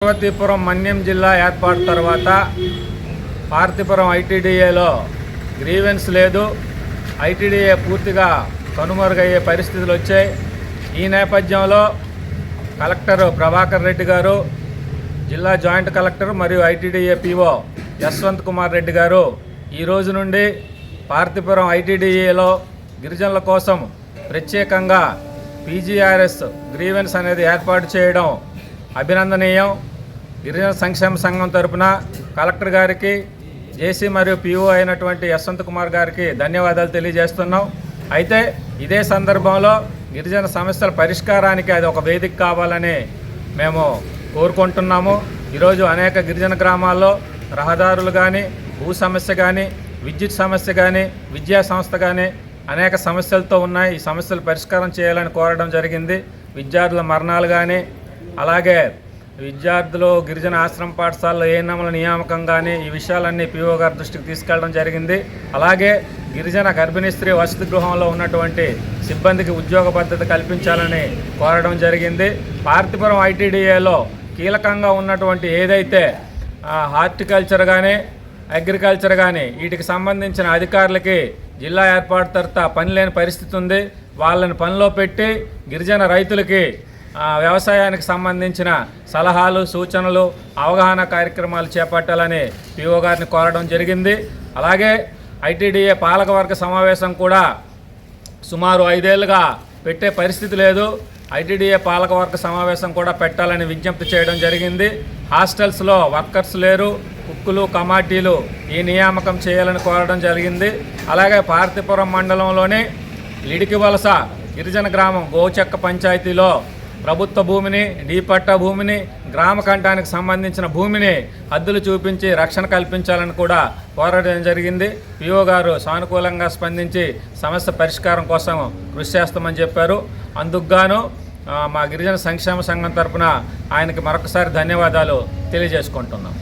పార్వతీపురం మన్యం జిల్లా ఏర్పాటు తర్వాత పార్వతీపురం ఐటీడీఏలో గ్రీవెన్స్ లేదు. ఐటీడీఏ పూర్తిగా కనుమరుగయ్యే పరిస్థితులు వచ్చాయి. ఈ నేపథ్యంలో కలెక్టర్ ప్రభాకర్ రెడ్డి గారు, జిల్లా జాయింట్ కలెక్టర్ మరియు ఐటీడీఏ పీఓ యశ్వంత్ కుమార్ రెడ్డి గారు ఈ రోజు నుండి పార్వతీపురం ఐటీడీఏలో గిరిజనుల కోసం ప్రత్యేకంగా పీజీఆర్ఎస్ గ్రీవెన్స్ అనేది ఏర్పాటు చేయడం అభినందనీయం. గిరిజన సంక్షేమ సంఘం తరపున కలెక్టర్ గారికి, జేసీ మరియు పీఓ అయినటువంటి యశ్వంత్ కుమార్ గారికి ధన్యవాదాలు తెలియజేస్తున్నాం. అయితే ఇదే సందర్భంలో గిరిజన సమస్యల పరిష్కారానికి అది ఒక వేదిక కావాలని మేము కోరుకుంటున్నాము. ఈరోజు అనేక గిరిజన గ్రామాల్లో రహదారులు కానీ, భూ సమస్య కానీ, విద్యుత్ సమస్య కానీ, విద్యా సంస్థ కానీ అనేక సమస్యలతో ఉన్నాయి. ఈ సమస్యలు పరిష్కారం చేయాలని కోరడం జరిగింది. విద్యార్థుల మరణాలు కానీ, అలాగే విద్యార్థులు గిరిజన ఆశ్రమ పాఠశాలలో ఏఎన్ఎంల నియామకం కానీ ఈ విషయాలన్నీ పీఓ గారి దృష్టికి తీసుకెళ్లడం జరిగింది. అలాగే గిరిజన గర్భిణీ స్త్రీ వసతి గృహంలో ఉన్నటువంటి సిబ్బందికి ఉద్యోగ భద్రత కల్పించాలని కోరడం జరిగింది. పార్వతీపురం ఐటీడీఏలో కీలకంగా ఉన్నటువంటి ఏదైతే హార్టికల్చర్ కానీ, అగ్రికల్చర్ కానీ వీటికి సంబంధించిన అధికారులకి జిల్లా ఏర్పాటు తర్వాత పని లేని పరిస్థితి ఉంది. వాళ్ళని పనిలో పెట్టి గిరిజన రైతులకి వ్యవసాయానికి సంబంధించిన సలహాలు, సూచనలు, అవగాహన కార్యక్రమాలు చేపట్టాలని పీఓ గారిని కోరడం జరిగింది. అలాగే ఐటీడీఏ పాలకవర్గ సమావేశం కూడా సుమారు 5 ఏళ్లుగా పెట్టే పరిస్థితి లేదు. ఐటీడీఏ పాలకవర్గ సమావేశం కూడా పెట్టాలని విజ్ఞప్తి చేయడం జరిగింది. హాస్టల్స్లో వర్కర్స్ లేరు, కుక్కులు, కమాటీలు ఈ నియామకం చేయాలని కోరడం జరిగింది. అలాగే పార్వతీపురం మండలంలోని లిడికివలస గిరిజన గ్రామం గోచెక్క పంచాయతీలో ప్రభుత్వ భూమిని, డీపట్ట భూమిని, గ్రామ కంఠానికి సంబంధించిన భూమిని హద్దులు చూపించి రక్షణ కల్పించాలని కూడా కోరడం జరిగింది. పీఓ గారు సానుకూలంగా స్పందించి సమస్య పరిష్కారం కోసం కృషి చేస్తామని చెప్పారు. అందుకుగాను మా గిరిజన సంక్షేమ సంఘం తరపున ఆయనకి మరొకసారి ధన్యవాదాలు తెలియజేసుకుంటున్నాం.